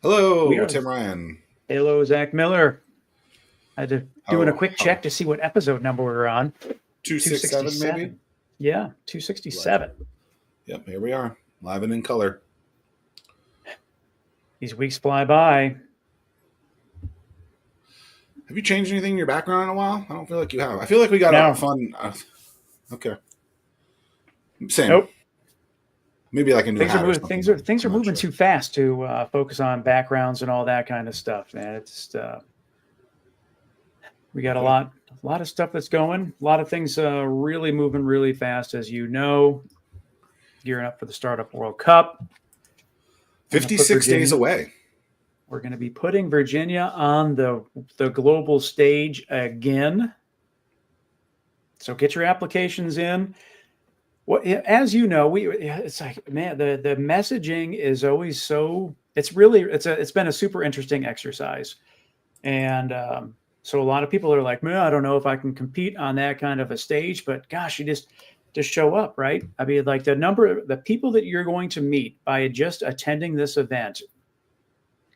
We Hello, are Tim Ryan. Hello, Zach Miller. I had to doing a How quick check to see what episode number we're on. 267 maybe? 267. Yeah, Like, 267. yep, here we are, live and in color. These weeks fly by. Have you changed anything in your background in a while? I don't feel like you have. I feel like we got a No, fun. Okay, same. nope. Maybe like a new Things are hat or moving. something. Things I'm are not moving sure. too fast to focus on backgrounds and all that kind of stuff, man. It's we got Okay. a lot of stuff that's going. A lot of things really moving really fast, as you know. Gearing up for the startup World Cup. We're going to put 56 days Virginia. away. We're going to be putting Virginia on the global stage again. So get your applications in. Well, as you know, it's like, man, the messaging is always so. It's been a super interesting exercise, and so a lot of people are like, man, I don't know if I can compete on that kind of a stage, but gosh, you just show up, right? I mean, like the people that you're going to meet by just attending this event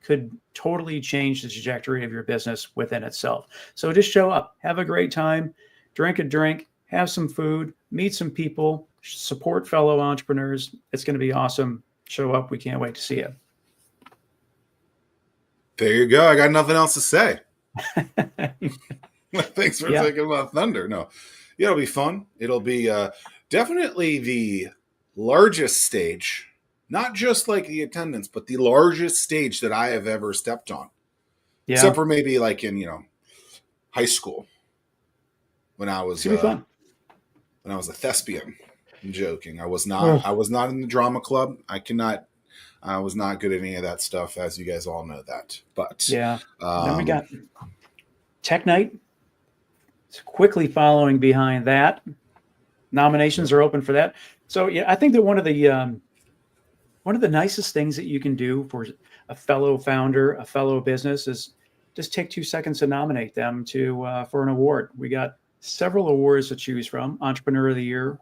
could totally change the trajectory of your business within itself. So just show up, have a great time, drink a drink, have some food, meet some people, support fellow entrepreneurs. It's going to be awesome. Show up. We can't wait to see you. There you go. I got nothing else to say. Thanks for Yeah. taking my thunder. No, yeah, it'll be fun. It'll be definitely the largest stage, not just like the attendance, but the largest stage that I have ever stepped on. Yeah. Except for maybe like in high school when I It's was going to be fun. a thespian. I'm joking. I was not. Oh. I was not in the drama club. I was not good at any of that stuff, as you guys all know that. But Yeah. Then we got Tech Night. It's quickly following behind that. Nominations are open for that. So yeah, I think that one of the nicest things that you can do for a fellow founder, a fellow business, is just take 2 seconds to nominate them to for an award. We got several awards to choose from: Entrepreneur of the Year,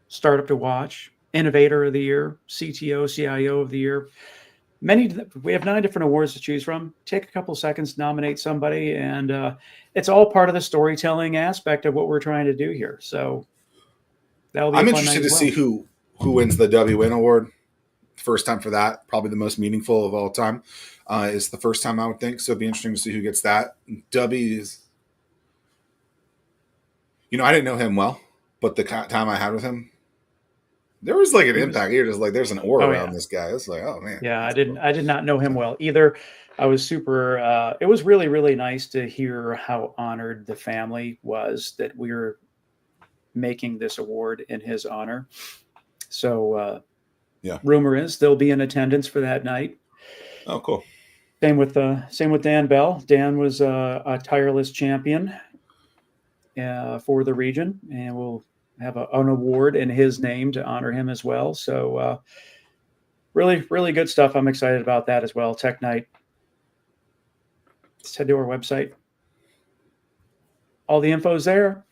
Startup to Watch, Innovator of the Year, CTO, CIO of the Year. We have 9 different awards to choose from. Take a couple seconds, nominate somebody, and it's all part of the storytelling aspect of what we're trying to do here. So that'll be a I'm fun night interested as to see well. who wins the WN award. First time for that, probably the most meaningful of all time. Is the first time I would think. So it'd be interesting to see who gets that. W is, I didn't know him well, but the time I had with him, there was like an He was, impact. You're just like, there's an aura oh around yeah, this guy. It's like, oh man, yeah. that's cool. I did not know him So, well either. I was super. It was really, really nice to hear how honored the family was that we were making this award in his honor. So yeah. rumor is they'll be in attendance for that night. Oh, cool. Same with Dan Bell. Dan was a tireless champion for the region, and we'll have an award in his name to honor him as well. So really, really good stuff. I'm excited about that as well. Tech Night. Just head to our website. All the info's there.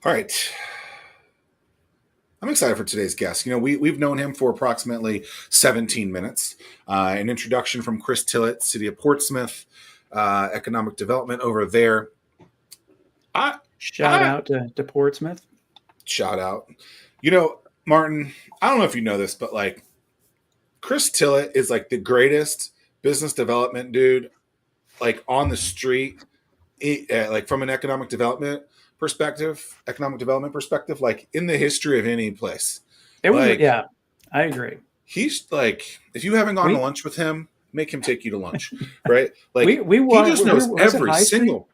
All right. I'm excited for today's guest. We've known him for approximately 17 minutes. An introduction from Chris Tillett, City of Portsmouth, economic development over there. Shout out to Portsmouth. Shout out. Martin, I don't know if you know this, but like Chris Tillett is like the greatest business development dude, like on the street, like from an economic development perspective, like in the history of any place. It was, Like yeah, I agree. he's like, if you haven't gone to We lunch with him, make him take you to lunch, right? Like we he walked. just knows Was it every High Street? single.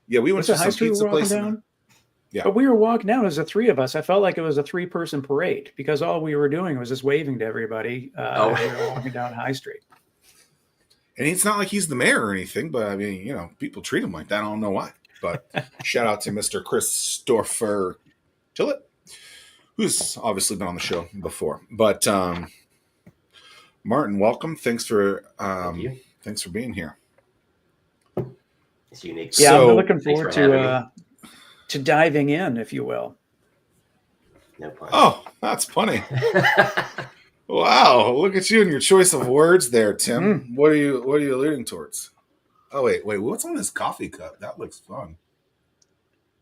Yeah, we went Was it to High some Street we pizza were walking place. down? Yeah, But we were walking down as the three of us. I felt like it was a 3-person parade because all we were doing was just waving to everybody as we were walking down High Street. and it's not like he's the mayor or anything, but I mean, people treat him like that. I don't know why. But shout out to Mr. Christopher Tillett, who's obviously been on the show before. But Martin, welcome. Thanks for being here. It's unique. Yeah, So, I'm looking forward Thanks for having me. to diving in, if you will. No pun. oh, that's funny. Wow, look at you and your choice of words there, Tim. Mm. What are you alluding towards? Oh wait, what's on this coffee cup? That looks fun.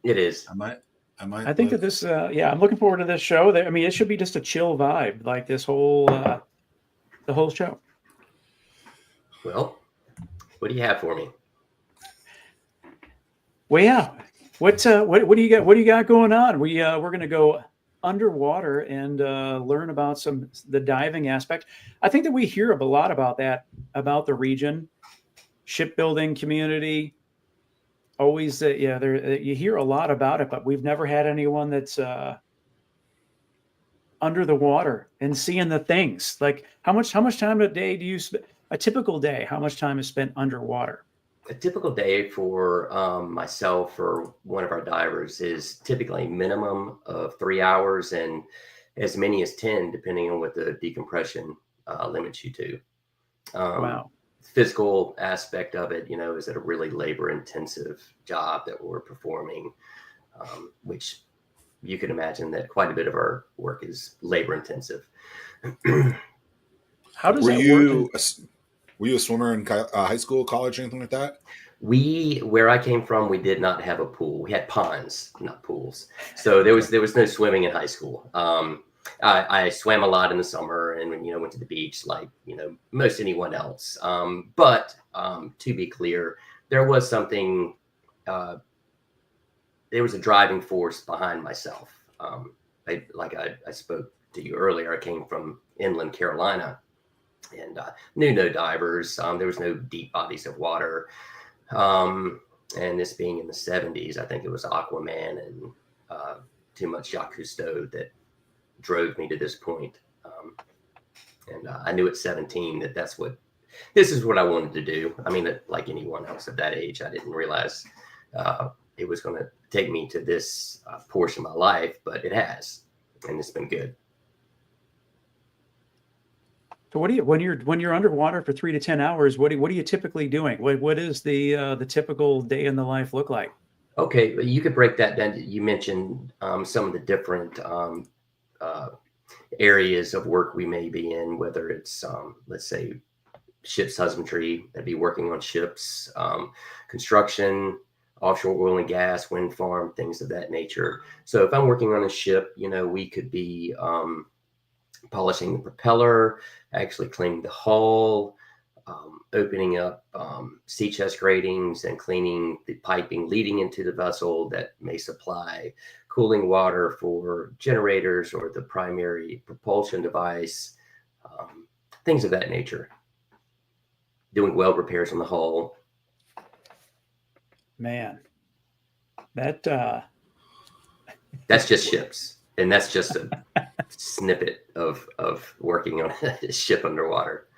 It is. I I might think look. that this, I'm looking forward to this show. I mean, it should be just a chill vibe, like this whole, the whole show. Well, what do you have for me? Well, yeah. What do you got? What do you got going on? We're gonna go underwater and learn about the diving aspect. I think that we hear a lot about that, about the region, shipbuilding community. Always, yeah, there you hear a lot about it, but we've never had anyone that's under the water and seeing the things. Like how much time a day do you spend? A typical day, how much time is spent underwater? A typical day for myself or one of our divers is typically a minimum of 3 hours and as many as 10, depending on what the decompression limits you to. Wow. Physical aspect of it, is it a really labor intensive job that we're performing, which you can imagine that quite a bit of our work is labor intensive. How does Were that you work? were you a swimmer in high school, college, anything like that? Where I came from, we did not have a pool. We had ponds, not pools. So there was no swimming in high school. I swam a lot in the summer and went to the beach like most anyone else. But to be clear, there was something. There was a driving force behind myself. I spoke to you earlier. I came from inland Carolina and knew no divers. There was no deep bodies of water. And this being in the 70s, I think it was Aquaman and too much Jacques Cousteau that drove me to this point. And I knew at 17 that this is what I wanted to do. I mean, like anyone else at that age, I didn't realize it was going to take me to this portion of my life, but it has, and it's been good. So what do you when you're underwater for 3 to 10 hours? What are you typically doing? What is the typical day in the life look like? Okay, you could break that down. You mentioned some of the different areas of work we may be in, whether it's let's say ship's husbandry, that'd be working on ships, construction, offshore oil and gas, wind farm, things of that nature. So if I'm working on a ship, we could be polishing the propeller, actually cleaning the hull, opening up sea chest gratings and cleaning the piping leading into the vessel that may supply cooling water for generators or the primary propulsion device, things of that nature. Doing weld repairs on the hull. Man, that's just ships, and that's just a snippet of working on a ship underwater.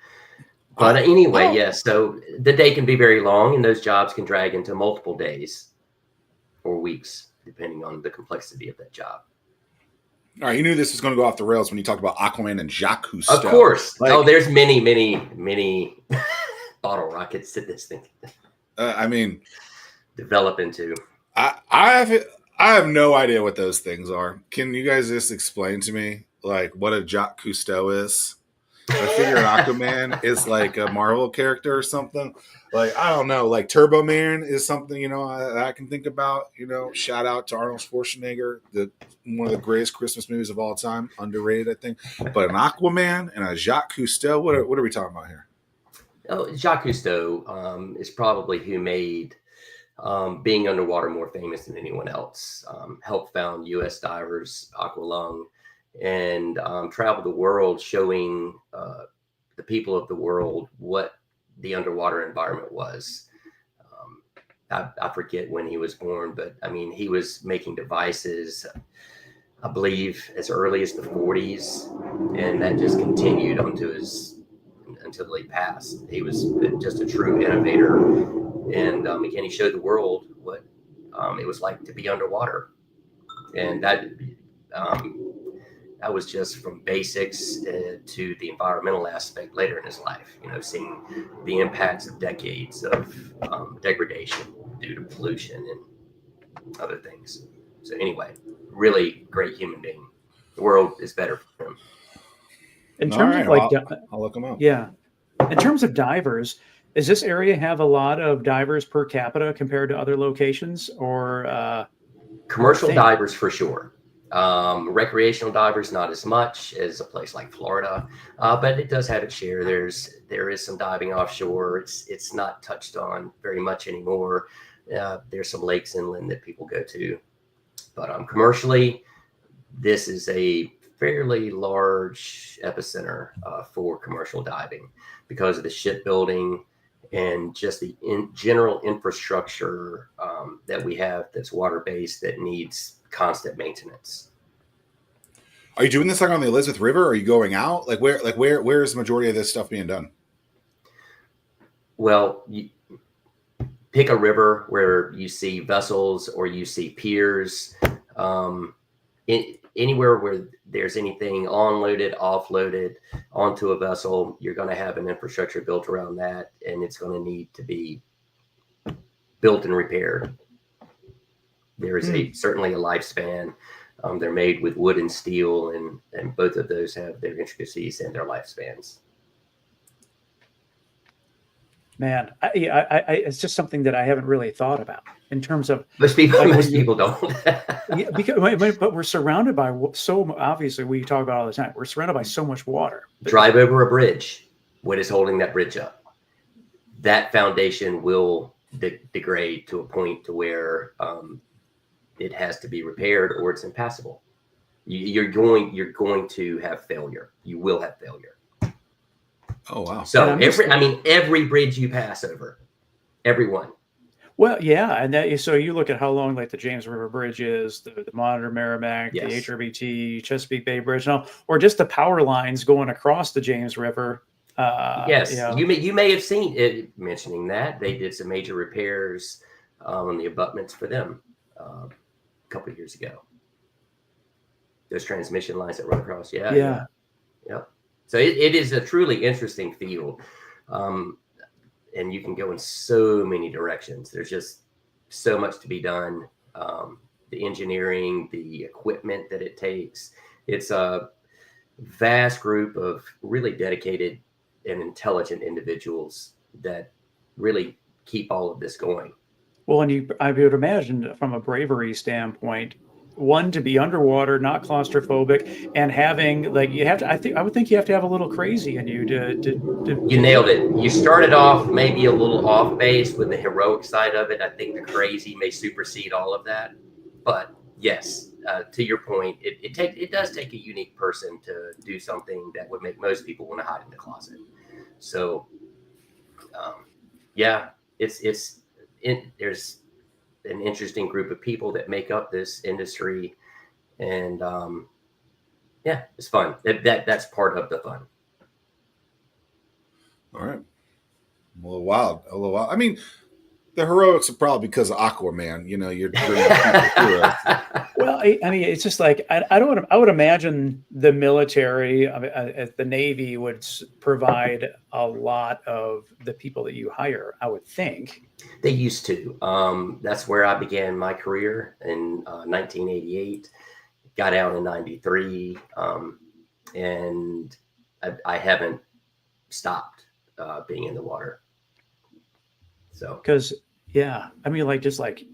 But anyway, yes. So the day can be very long, and those jobs can drag into multiple days or weeks, depending on the complexity of that job. All right, you knew this was going to go off the rails when you talked about Aquaman and Jacques Cousteau. Of course. There's many bottle rockets that this thing develop into. I have no idea what those things are. Can you guys just explain to me what a Jacques Cousteau is? I figure Aquaman is like a Marvel character or something. I don't know. Turbo Man is something I can think about. Shout out to Arnold Schwarzenegger, one of the greatest Christmas movies of all time, underrated, I think. But an Aquaman and a Jacques Cousteau. What are we talking about here? Oh, Jacques Cousteau is probably who made being underwater more famous than anyone else. Helped found U.S. Divers, Aqualung, and traveled the world showing the people of the world what the underwater environment was. I forget when he was born, but I mean, he was making devices, I believe, as early as the 40s, and that just continued until he passed. He was just a true innovator, and again, he showed the world what it was like to be underwater, and that was just from basics to the environmental aspect later in his life. Seeing the impacts of decades of degradation due to pollution and other things. So anyway, really great human being. The world is better for him. In All terms right. of like, Well, I'll look them up. yeah, in terms of divers, does this area have a lot of divers per capita compared to other locations, or I would Commercial think? divers for sure. Recreational divers, not as much as a place like Florida, but it does have its share. There is some diving offshore. It's not touched on very much anymore. There's some lakes inland that people go to, but commercially, this is a fairly large epicenter for commercial diving because of the shipbuilding and just the general infrastructure that we have that's water-based that needs constant maintenance. Are you doing this like on the Elizabeth River? Or are you going out? Where is the majority of this stuff being done? Well, you pick a river where you see vessels or you see piers. Anywhere where there's anything onloaded, offloaded onto a vessel, you're going to have an infrastructure built around that, and it's going to need to be built and repaired. There is certainly a lifespan. They're made with wood and steel, and both of those have their intricacies and their lifespans. Man, it's just something that I haven't really thought about in terms of Most people, like most people don't. yeah, because but we're surrounded by so obviously we talk about all the time. We're surrounded by so much water. Drive over a bridge. What is holding that bridge up? That foundation will degrade to a point to where it has to be repaired or it's impassable. You're going to have failure. You will have failure. Oh wow! So every bridge you pass over, everyone. Well, yeah, and so you look at how long like the James River Bridge is, the Monitor Merrimack, Yes. the HRBT, Chesapeake Bay Bridge, and all, or just the power lines going across the James River. Yes, you know. you may have seen it mentioning that they did some major repairs on the abutments for them a couple of years ago. Those transmission lines that run across, yeah. So it is a truly interesting field, and you can go in so many directions. There's just so much to be done. The engineering, the equipment that it takes. It's a vast group of really dedicated and intelligent individuals that really keep all of this going. Well, and I would imagine from a bravery standpoint, one, to be underwater, not claustrophobic, and having like you have to. I would think you have to have a little crazy in you to You nailed it. You started off maybe a little off base with the heroic side of it. I think the crazy may supersede all of that. But yes, to your point, it does take a unique person to do something that would make most people want to hide in the closet. So, yeah, there's an interesting group of people that make up this industry, and yeah, it's fun. That's part of the fun. All right. A little wild. I mean, the heroics are probably because of Aquaman. You know, you're bringing people through it. Well, I mean, it's just like I would imagine the military, the Navy would provide a lot of the people that you hire. I would think they used to. That's where I began my career in 1988. Got out in '93, and I haven't stopped being in the water. So, because yeah, I mean, like just like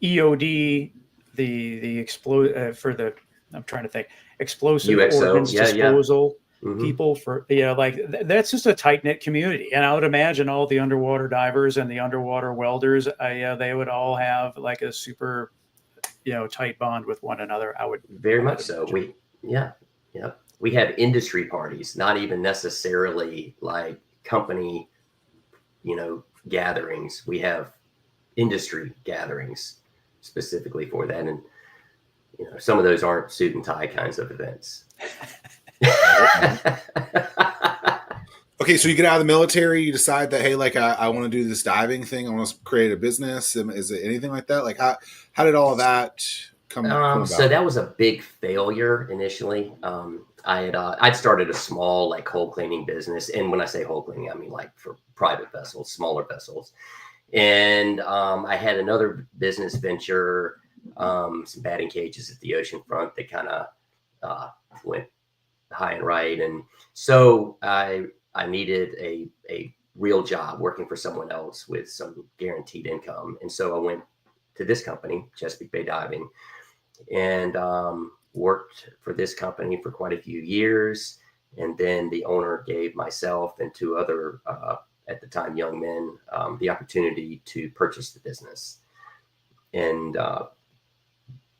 EOD. The explode for the I'm trying to think explosive UXO, ordnance disposal Mm-hmm. people for like that's just a tight knit community, and I would imagine all the underwater divers and the underwater welders they would all have like a super tight bond with one another. I would very much so. We have industry parties, not even necessarily like company gatherings. We have industry gatherings specifically for that, and some of those aren't suit and tie kinds of events. Okay, so you get out of the military, you decide that hey, like I want to do this diving thing, I want to create a business. Is it anything like that? Like how did all of that come about? So that was a big failure initially. I'd started a small like hull cleaning business, and when I say hull cleaning, I mean like for private vessels, smaller vessels. And I had another business venture, some batting cages at the ocean front that kind of went high and right. And so I needed a real job working for someone else with some guaranteed income. And so I went to this company, Chesapeake Bay Diving, and worked for this company for quite a few years. And then the owner gave myself and two other, at the time, young men, the opportunity to purchase the business. And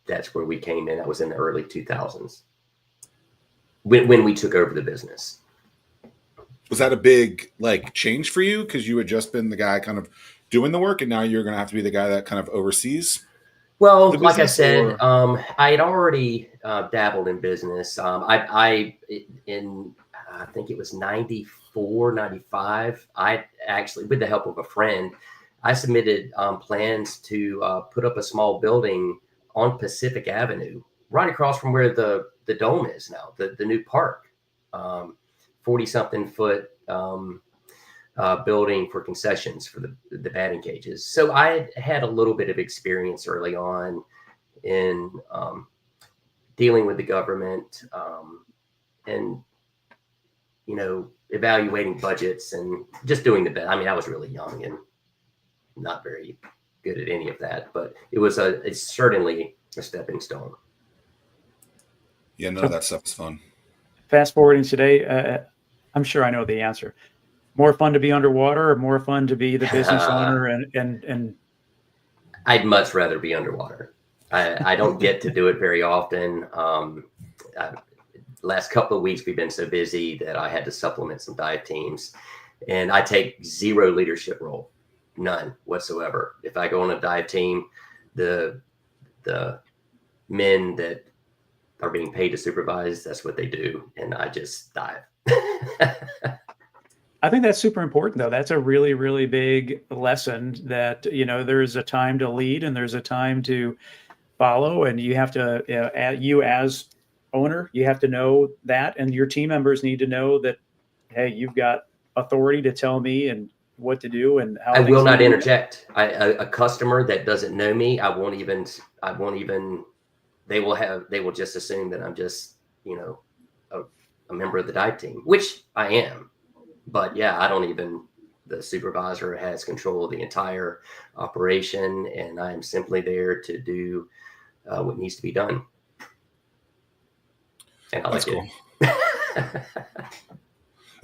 that's where we came in. That was in the early 2000s when we took over the business. Was that a big change for you? Because you had just been the guy kind of doing the work, and now you're going to have to be the guy that kind of oversees. Well, like I said, I had already dabbled in business. I think it was 94, 95. I actually, with the help of a friend, I submitted plans to put up a small building on Pacific Avenue, right across from where the dome is now, the new park, 40-something foot building for concessions for the batting cages. So I had a little bit of experience early on in dealing with the government and, evaluating budgets and just doing the best. I mean, I was really young and not very good at any of that, but it's certainly a stepping stone. Yeah, no, that stuff is fun. Fast forwarding today, I'm sure I know the answer. More fun to be underwater or more fun to be the business owner? And I'd much rather be underwater. I don't get to do it very often. Last couple of weeks, we've been so busy that I had to supplement some dive teams, and I take zero leadership role, none whatsoever. If I go on a dive team, the men that are being paid to supervise, that's what they do, and I just dive. I think that's super important, though. That's a really, really big lesson that, there's a time to lead and there's a time to follow. And you have to, you as owner, you have to know that. And your team members need to know that, hey, you've got authority to tell me and what to do and how. I will not interject. A customer that doesn't know me, I won't even, they will just assume that I'm just, a member of the dive team, which I am. But yeah, the supervisor has control of the entire operation, and I'm simply there to do what needs to be done. And that's cool.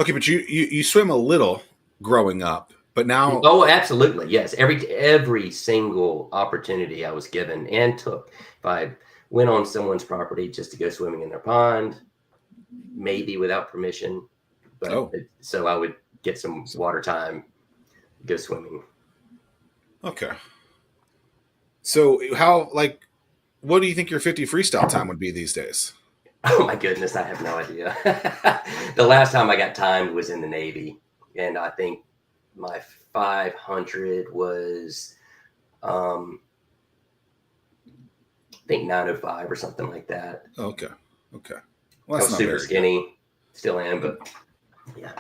Okay, but you swim a little growing up, but now. Oh, absolutely. Yes. Every single opportunity I was given and took. If I went on someone's property just to go swimming in their pond, maybe without permission, but so I would get some water time, go swimming. Okay. So what do you think your 50 freestyle time would be these days? Oh my goodness, I have no idea. The last time I got timed was in the Navy, and I think my 500 was, I think 905 or something like that. Okay. Well, I was super skinny, still am, but yeah.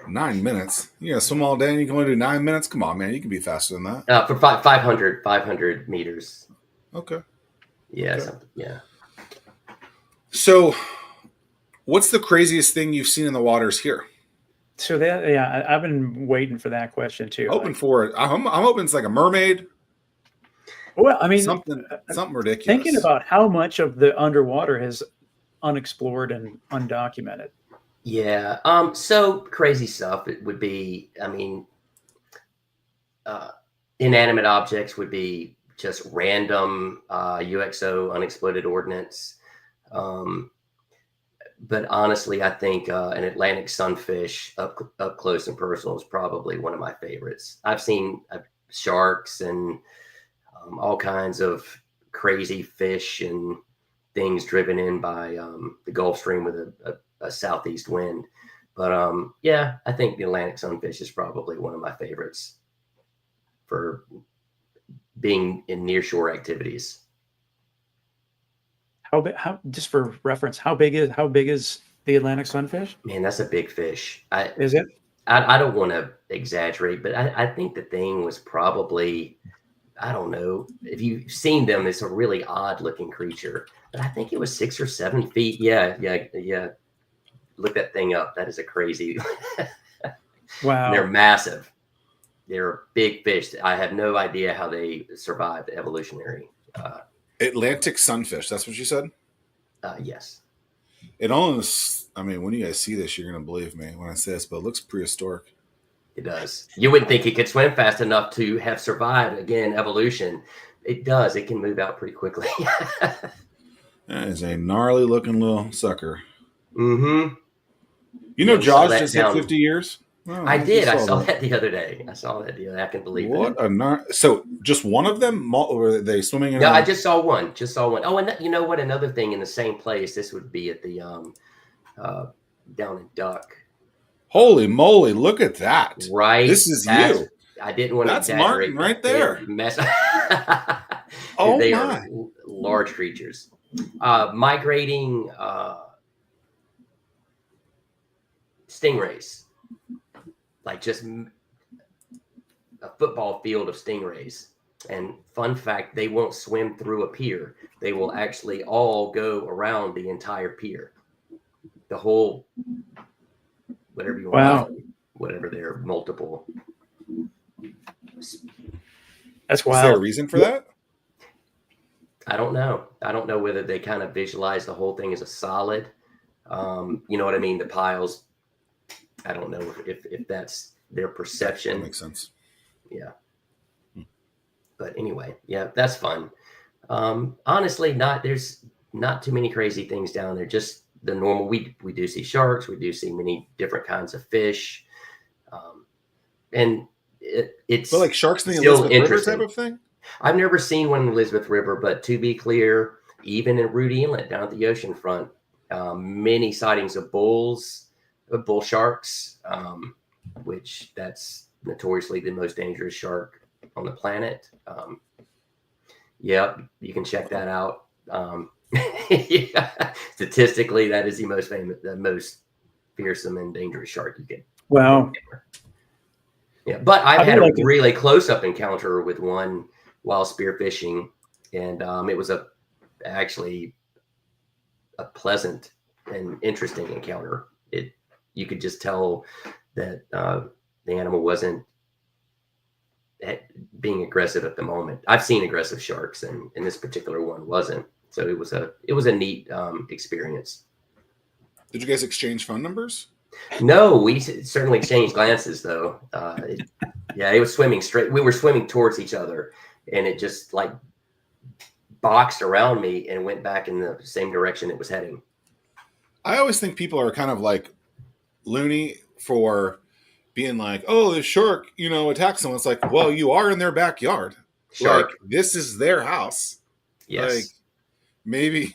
9 minutes. You gotta swim all day and you can only do 9 minutes? Come on, man. You can be faster than that. For 500 meters. Okay. Yeah. Okay. Yeah. So what's the craziest thing you've seen in the waters here? So I've been waiting for that question too. Hoping for it. I'm hoping it's like a mermaid. Well, I mean, something ridiculous. Thinking about how much of the underwater is unexplored and undocumented. Yeah. So crazy stuff. It would be, inanimate objects would be just random UXO unexploded ordnance. But honestly, I think an Atlantic sunfish up close and personal is probably one of my favorites. I've seen sharks and all kinds of crazy fish and things driven in by the Gulf Stream with a southeast wind. But I think the Atlantic sunfish is probably one of my favorites for being in nearshore activities. How just for reference, how big is the Atlantic sunfish? Man, that's a big fish. Is it? I don't want to exaggerate, but I think the thing was probably, I don't know if you've seen them. It's a really odd looking creature, but I think it was 6 or 7 feet. Yeah. look that thing up. That is a crazy. Wow. They're massive. They're big fish. I have no idea how they survived evolutionary. Atlantic sunfish. That's what you said? Yes. It almost, I mean, when you guys see this, you're going to believe me when I say this, but it looks prehistoric. It does. You wouldn't think it could swim fast enough to have survived, again, evolution. It does. It can move out pretty quickly. That is a gnarly looking little sucker. Mm-hmm. You know, Yeah, we saw Jaws that just down. hit 50 years? Oh, I did. I saw that. that the other day. I can believe What that. So just one of them? Or were they swimming in? No, I just saw one. Oh, and you know what? Another thing in the same place. This would be at the down in Duck. Holy moly! Look at that. Right. This is you. I didn't want to That's exaggerate. Martin right there. Oh, they my. are large creatures. Migrating stingrays. Like just a football field of stingrays. And fun fact, they won't swim through a pier. They will actually all go around the entire pier. The whole, whatever you want to say, whatever they're multiple. That's wild. Is there a reason for that? I don't know. I don't know whether they kind of visualize the whole thing as a solid. You know what I mean? The piles. I don't know if that's their perception. That makes sense. Yeah. But anyway, yeah, that's fun. Honestly, there's not too many crazy things down there. Just the normal. We do see sharks. We do see many different kinds of fish. And it's But like sharks in the still Elizabeth River interesting. type of thing? I've never seen one in the Elizabeth River, but to be clear, even in Rudy Inlet down at the ocean front, many sightings of bull sharks, which that's notoriously the most dangerous shark on the planet. Yep, you can check that out. Yeah, statistically, that is the most fearsome and dangerous shark you can. Wow. Yeah, but I've had a like really close-up encounter with one while spearfishing, and it was actually a pleasant and interesting encounter. You could just tell that the animal wasn't being aggressive at the moment. I've seen aggressive sharks, and this particular one wasn't. So it was a neat experience. Did you guys exchange phone numbers? No, we certainly exchanged glances, though. It was swimming straight. We were swimming towards each other, and it just like boxed around me and went back in the same direction it was heading. I always think people are kind of like loony for being like, oh, this shark, attacks someone. It's like, well, you are in their backyard. Shark. Like, this is their house. Yes. Like, maybe,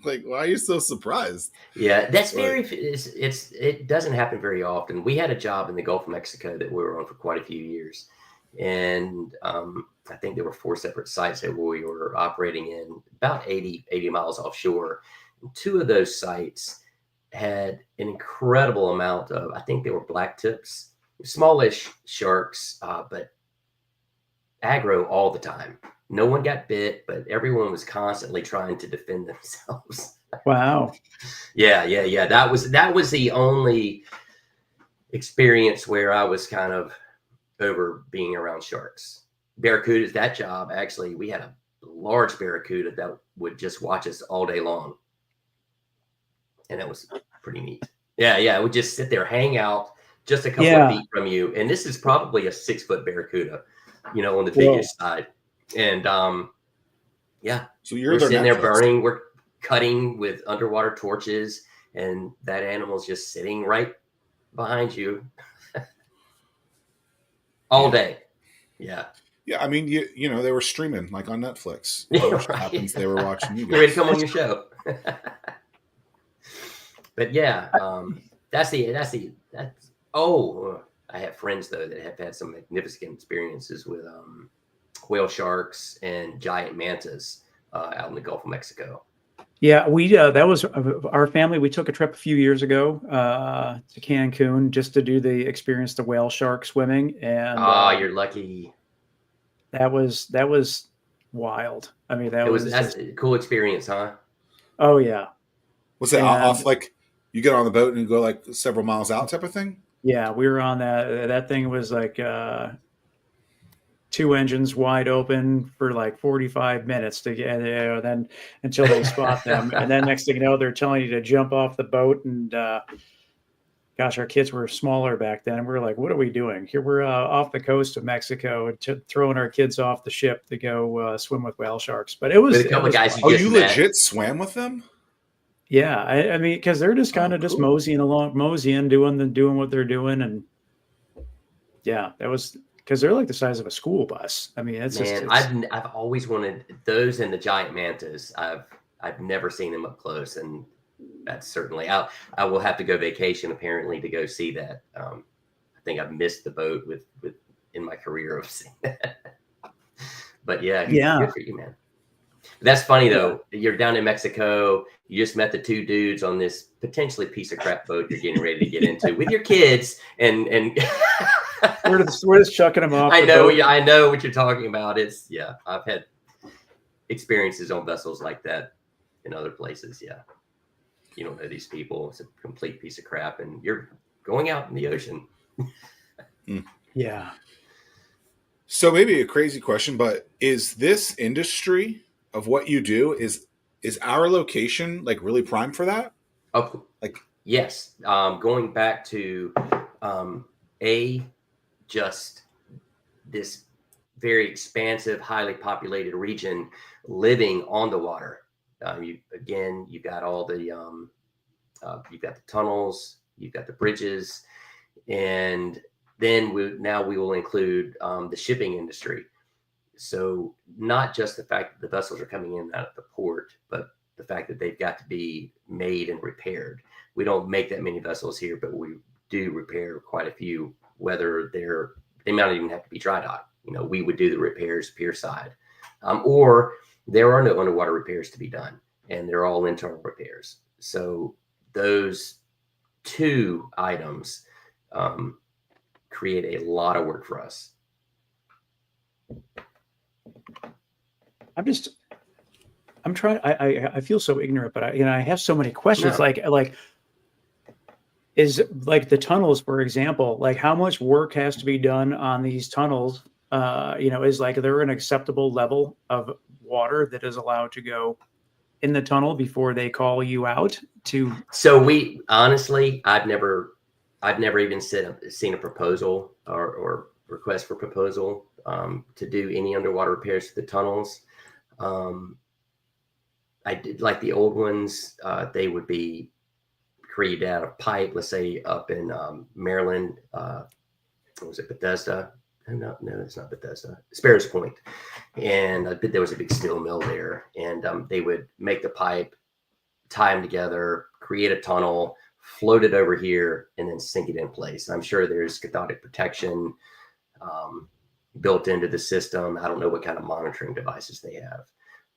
like, why are you so surprised? Yeah, that's it doesn't happen very often. We had a job in the Gulf of Mexico that we were on for quite a few years. And I think there were 4 separate sites that we were operating in about 80 miles offshore. And 2 of those sites had an incredible amount of, I think they were black tips, smallish sharks, but aggro all the time. No one got bit, but everyone was constantly trying to defend themselves. Wow. Yeah. That was the only experience where I was kind of over being around sharks. Barracudas, that job, actually, we had a large barracuda that would just watch us all day long. And that was pretty neat. Yeah. It would just sit there, hang out just a couple of feet from you. And this is probably a 6-foot barracuda, on the biggest side. And so you're sitting there burning, we're cutting with underwater torches, and that animal's just sitting right behind you all day. Yeah. Yeah, I mean, they were streaming like on Netflix. Right. Happens they were watching you guys. You're ready to come on your show. But yeah, I have friends though that have had some magnificent experiences with whale sharks and giant mantas out in the Gulf of Mexico. Yeah, we that was our family. We took a trip a few years ago to Cancun just to do experience the whale shark swimming, and you're lucky. That was wild. I mean, that's a cool experience, huh? Oh yeah. Was that off like You get on the boat and you go like several miles out type of thing? Yeah, we were on that. That thing was like 2 engines wide open for like 45 minutes to get, then until they spot them. And then next thing you know, they're telling you to jump off the boat. And gosh, our kids were smaller back then. And we were like, what are we doing? Here we're off the coast of Mexico, throwing our kids off the ship to go swim with whale sharks. But it was, With a couple of guys Oh, you legit swam with them? yeah. I mean, because they're just kind of just moseying along, doing what they're doing. And yeah, that was, because they're like the size of a school bus. I mean, it's just. I've always wanted those and the giant mantas. I've never seen them up close, and that's certainly I will have to go vacation apparently to go see that. I think I've missed the boat with in my career of seeing that. But yeah, good for you, man. That's funny though. You're down in Mexico. You just met the two dudes on this potentially piece of crap boat you're getting ready to get into with your kids, and we're just chucking them off. I know what you're talking about. I've had experiences on vessels like that in other places. Yeah, you don't know these people. It's a complete piece of crap, and you're going out in the ocean. Yeah. So maybe a crazy question, but is this industry of what you do, is our location like really prime for that? Oh, like yes. Going back to just this very expansive, highly populated region, living on the water. You've got all the you've got the tunnels, you've got the bridges, and then we will include the shipping industry. So not just the fact that the vessels are coming in and out of the port, but the fact that they've got to be made and repaired. We don't make that many vessels here, but we do repair quite a few, whether they might not even have to be dry docked. We would do the repairs pier side, or there are no underwater repairs to be done, and they're all internal repairs. So those two items create a lot of work for us. I'm trying. I feel so ignorant, but I have so many questions. No. Like, is like the tunnels, for example, like how much work has to be done on these tunnels? Is like there an acceptable level of water that is allowed to go in the tunnel before they call you out to? So we honestly, I've never even seen a proposal or request for proposal to do any underwater repairs to the tunnels. I did like the old ones. They would be created out of pipe. Let's say up in Maryland. What was it, Bethesda? No, it's not Bethesda. Sparrows Point, and there was a big steel mill there, and they would make the pipe, tie them together, create a tunnel, float it over here, and then sink it in place. I'm sure there's cathodic protection built into the system. I don't know what kind of monitoring devices they have.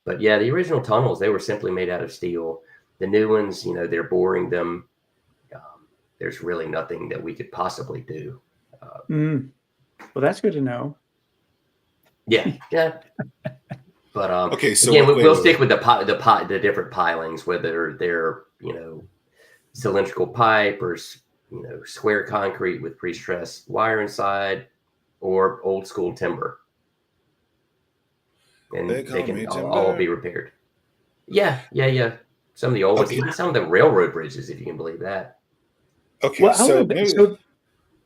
But yeah, the original tunnels, they were simply made out of steel. The new ones, they're boring them. There's really nothing that we could possibly do. Well, that's good to know. Yeah. But okay, so again, we'll stick with the different pilings, whether they're cylindrical pipe or square concrete with pre-stressed wire inside, or old school timber. And they can all be repaired. Yeah. Some of the old ones, even some of the railroad bridges, if you can believe that. Okay, well, so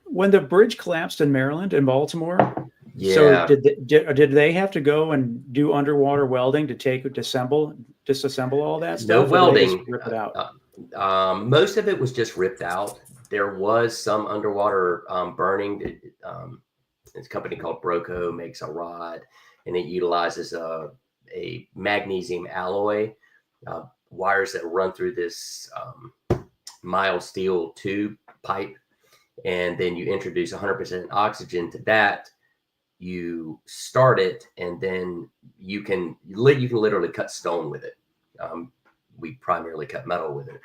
when the bridge collapsed in Maryland and Baltimore, so did they have to go and do underwater welding to disassemble all that stuff? No welding. Just rip it out? Most of it was just ripped out. There was some underwater burning. It's a company called Broco makes a rod, and it utilizes a magnesium alloy wires that run through this mild steel tube pipe, and then you introduce 100% oxygen to that. You start it, and then you can literally cut stone with it. We primarily cut metal with it.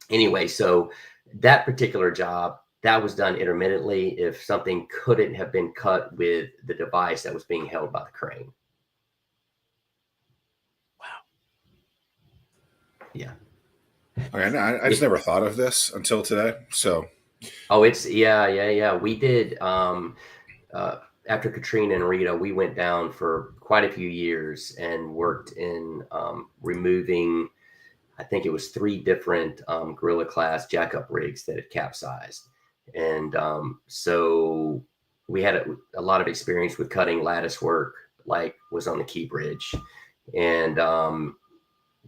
Anyway, so that particular job, that was done intermittently if something couldn't have been cut with the device that was being held by the crane. Wow. Yeah. Okay, I just never thought of this until today. So, Oh, it's yeah. We did after Katrina and Rita, we went down for quite a few years and worked in removing, I think it was 3 different Gorilla class jackup rigs that had capsized. And so we had a lot of experience with cutting lattice work, like was on the Key Bridge, and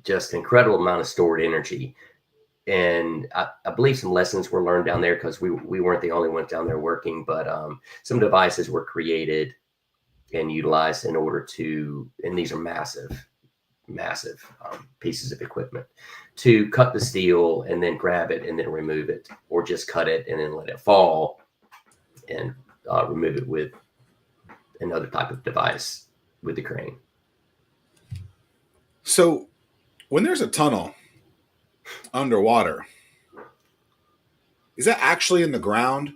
just an incredible amount of stored energy. And I believe some lessons were learned down there because we weren't the only ones down there working, but some devices were created and utilized in order to, and these are massive pieces of equipment, to cut the steel and then grab it and then remove it, or just cut it and then let it fall and remove it with another type of device with the crane. So when there's a tunnel underwater, is that actually in the ground?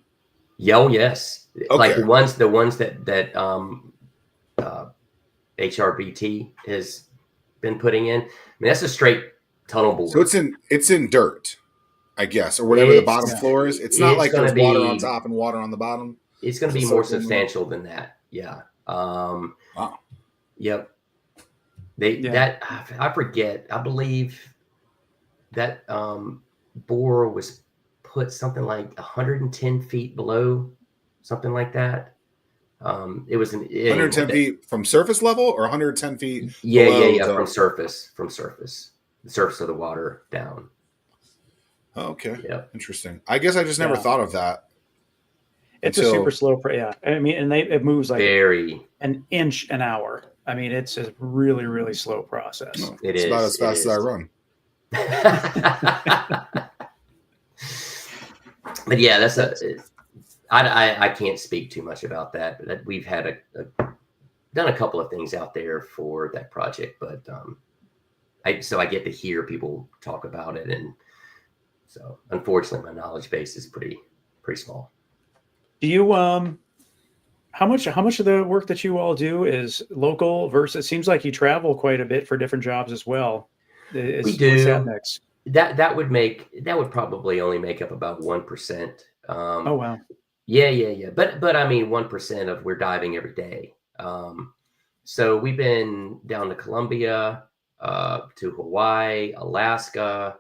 Oh, yes. Okay. Like the ones that HRBT has been putting in. I mean, that's a straight tunnel bore. So it's in dirt, I guess, or whatever the bottom floor is. It's not like there's water on top and water on the bottom. It's going to be more substantial than that. Yeah. Wow. Yep. That I forget. I believe that bore was put something like 110 feet below, something like that. It was 110 feet from surface level, or 110 feet. Yeah. From surface, the surface of the water down. Oh, okay. Yep. Interesting. I guess I just never thought of that. It's a super slow. I mean, and it moves like an inch an hour. I mean, it's a really, really slow process. Oh, it's about as fast as I run. But yeah, that's I can't speak too much about that. But we've had done a couple of things out there for that project, but I get to hear people talk about it, and so unfortunately, my knowledge base is pretty small. Do you how much of the work that you all do is local versus? It seems like you travel quite a bit for different jobs as well. We do. What's that mix? That would probably only make up about 1%. Oh wow. Yeah. But I mean 1% of we're diving every day. So we've been down to Colombia, to Hawaii, Alaska,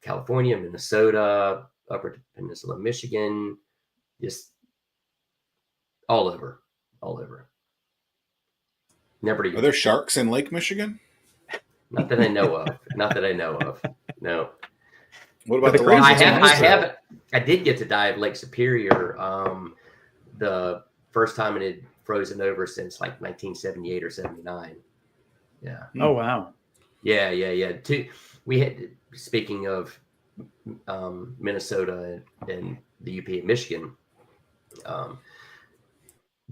California, Minnesota, Upper Peninsula, Michigan, just all over. Never. Are there sharks in Lake Michigan? Not that I know of. No. What about the I did get to dive Lake Superior the first time it had frozen over since like 1978 or 79. Yeah. Oh wow. Yeah. We had, speaking of Minnesota and the UP of Michigan,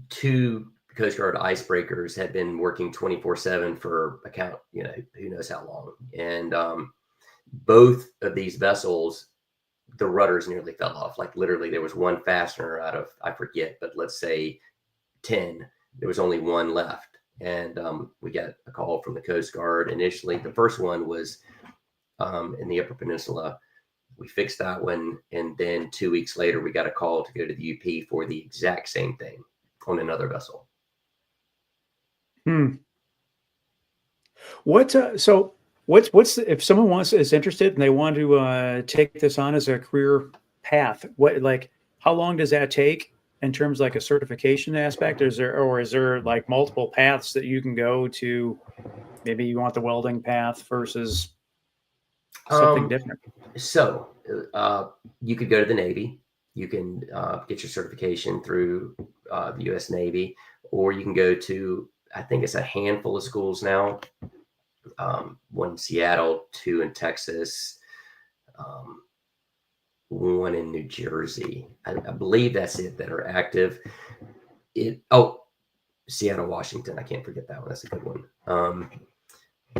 2 Coast Guard icebreakers had been working 24/7 for who knows how long. And both of these vessels, the rudders nearly fell off. Like literally there was one fastener out of, I forget, but let's say 10, there was only one left. And we got a call from the Coast Guard. Initially, the first one was in the Upper Peninsula. We fixed that one. And then 2 weeks later, we got a call to go to the UP for the exact same thing on another vessel. What's if someone is interested and they want to take this on as a career path, how long does that take in terms of like a certification aspect? Is there like multiple paths that you can go to? Maybe you want the welding path versus something different. So you could go to the Navy. You can get your certification through the U.S. Navy, or you can go to, I think it's a handful of schools now. One in Seattle, 2 in Texas, 1 in New Jersey. I believe that's it that are active. Seattle, Washington. I can't forget that one. That's a good one.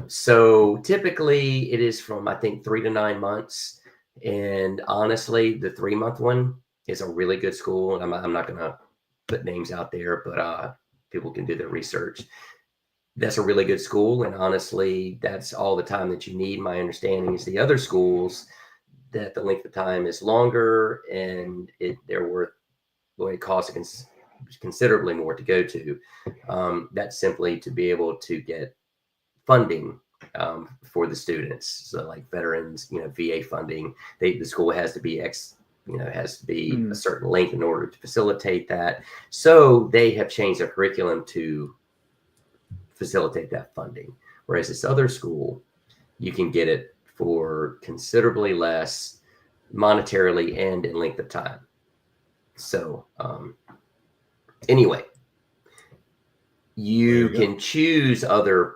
So typically it is from, I think, 3 to 9 months. And honestly, the 3-month one is a really good school. I'm not going to put names out there, but people can do their research. that's a really good school. And honestly, that's all the time that you need. My understanding is the other schools that the length of time is longer and they're worth, well, it costs considerably more to go to. That's simply to be able to get funding for the students. So like veterans, VA funding, the school has to be has to be a certain length in order to facilitate that. So they have changed their curriculum to facilitate that funding. Whereas this other school, you can get it for considerably less monetarily and in length of time. So anyway, you can choose other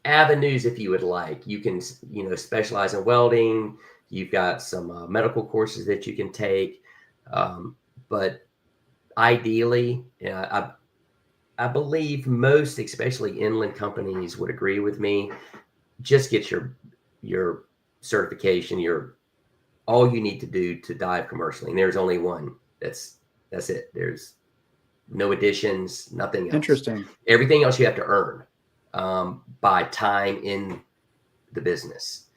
avenues if you would like. You can, specialize in welding. You've got some medical courses that you can take. But ideally, I believe most, especially inland companies, would agree with me. Just get your certification. All you need to do to dive commercially. And there's only one. That's it. There's no additions, nothing else. Interesting. Everything else you have to earn by time in the business,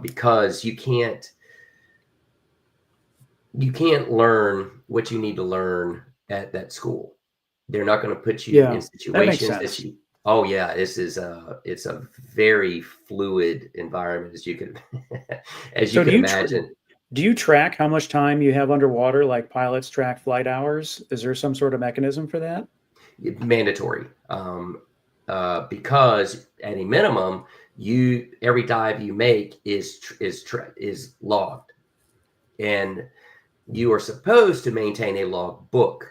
because you can't learn what you need to learn at that school. They're not going to put you in situations that you. Oh yeah, it's a very fluid environment, as you can imagine. Do you track how much time you have underwater, like pilots track flight hours? Is there some sort of mechanism for that? Mandatory, because at a minimum, every dive you make is logged, and you are supposed to maintain a log book.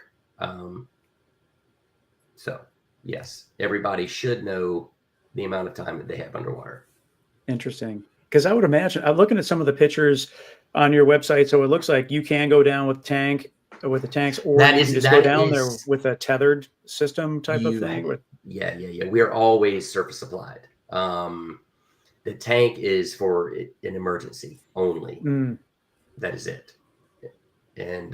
So yes, everybody should know the amount of time that they have underwater. Interesting, because I would imagine I'm looking at some of the pictures on your website, so it looks like you can go down with the tanks, or you can just go down there with a tethered system type of thing. Yeah. We are always surface supplied. The tank is for an emergency only. That is it. And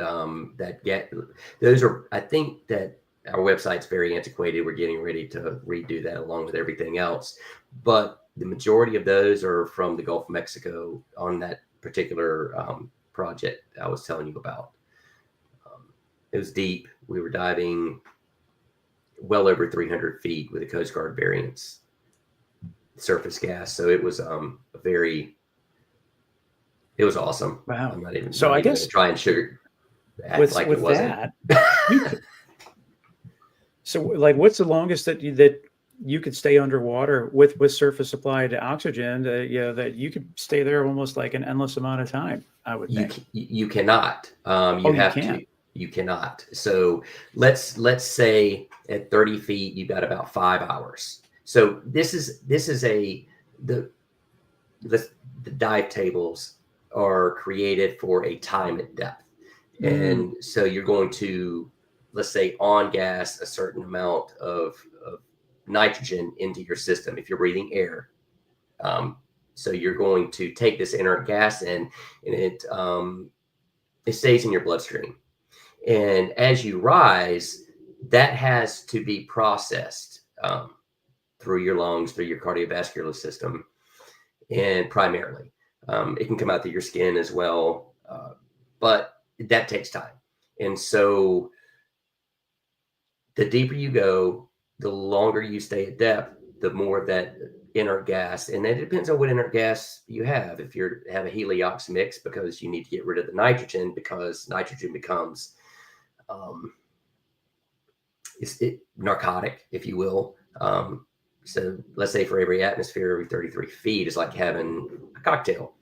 those are. I think that our website's very antiquated. We're getting ready to redo that along with everything else, but the majority of those are from the Gulf of Mexico on that particular project I was telling you about. It was deep. We were diving well over 300 feet with a Coast Guard variance surface gas. So it was it was awesome. Wow. I'm not even, so I guess try and act with like it wasn't. So like, what's the longest that you could stay underwater with surface supplied oxygen? That you could stay there almost like an endless amount of time, I would think. You cannot. You cannot. So let's say at 30 feet you've got about 5 hours. So this is the dive tables are created for a time at depth, and so you're going to, let's say, on gas a certain amount of nitrogen into your system if you're breathing air. So you're going to take this inert gas in, and it stays in your bloodstream. And as you rise, that has to be processed through your lungs, through your cardiovascular system, and primarily. It can come out through your skin as well, but that takes time. And so the deeper you go, the longer you stay at depth, the more that inert gas, and it depends on what inert gas you have. If you have a heliox mix, because you need to get rid of the nitrogen, because nitrogen becomes narcotic, if you will. So let's say for every atmosphere, every 33 feet is like having a cocktail.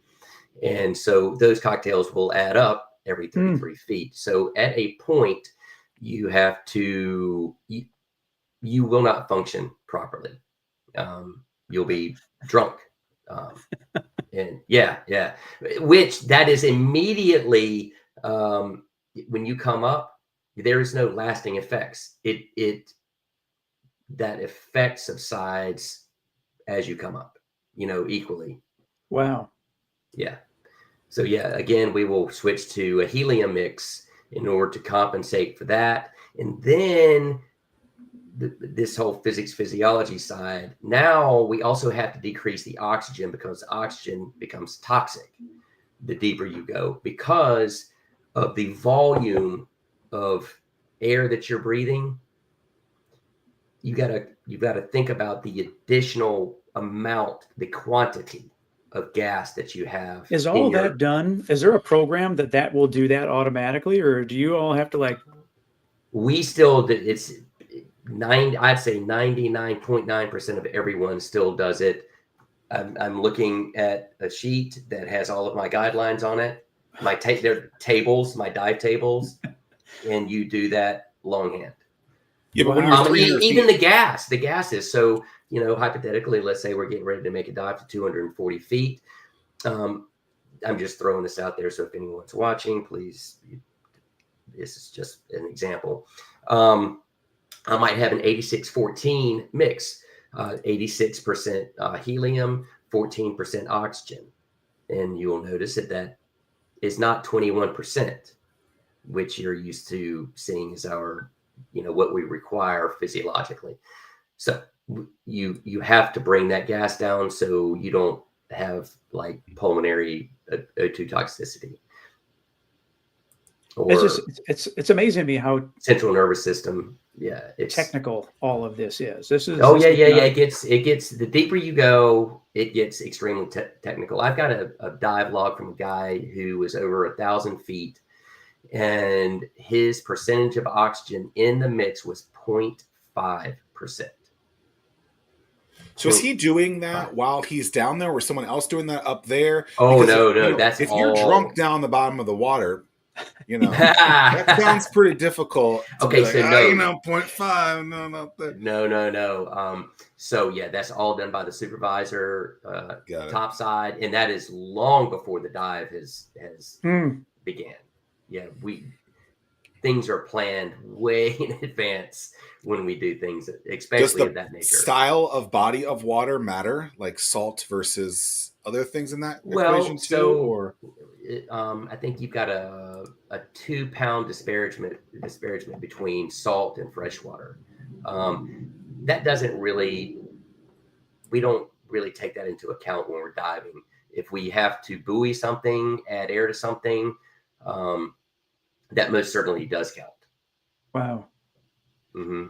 And so those cocktails will add up every 33 feet. So at a point, you have to, you will not function properly. You'll be drunk. And which that is immediately, when you come up, there is no lasting effects. That effect subsides as you come up, equally. Wow. Yeah. So again, we will switch to a helium mix in order to compensate for that. And then this whole physiology side. Now we also have to decrease the oxygen because oxygen becomes toxic the deeper you go because of the volume of air that you're breathing. You've got to think about the additional amount, the quantity of gas that you have. Is all that done? Is there a program that will do that automatically, or do you all have to like? We still, it's I'd say 99.9% of everyone still does it. I'm looking at a sheet that has all of my guidelines on it. They're tables, my dive tables, and you do that longhand. Yeah, but when you're even the gases. So, hypothetically, let's say we're getting ready to make a dive to 240 feet. I'm just throwing this out there. So if anyone's watching, please, this is just an example. I might have an 86-14 mix, 86% helium, 14% oxygen. And you'll notice that is not 21%, which you're used to seeing as our, what we require physiologically. So you have to bring that gas down so you don't have like pulmonary O2 toxicity. Or it's amazing to me how central nervous system. Yeah, it's technical all of this is. This is It gets the deeper you go, it gets extremely technical. I've got a dive log from a guy who was over 1,000 feet, and his percentage of oxygen in the mix was 0.5%. So is he doing that while he's down there, or is someone else doing that up there? Oh, because no, that's if all... you're drunk down the bottom of the water, that sounds pretty difficult. Okay, so no, 0.5, no. So yeah, that's all done by the supervisor, top side, and that is long before the dive has began. Yeah, things are planned way in advance when we do things, especially of that nature. Style of body of water matter, like salt versus other things in that equation too? Or I think you've got a 2-pound disparagement between salt and freshwater. That doesn't really, we don't really take that into account when we're diving. If we have to buoy something, add air to something, that most certainly does count. Wow. Mm-hmm.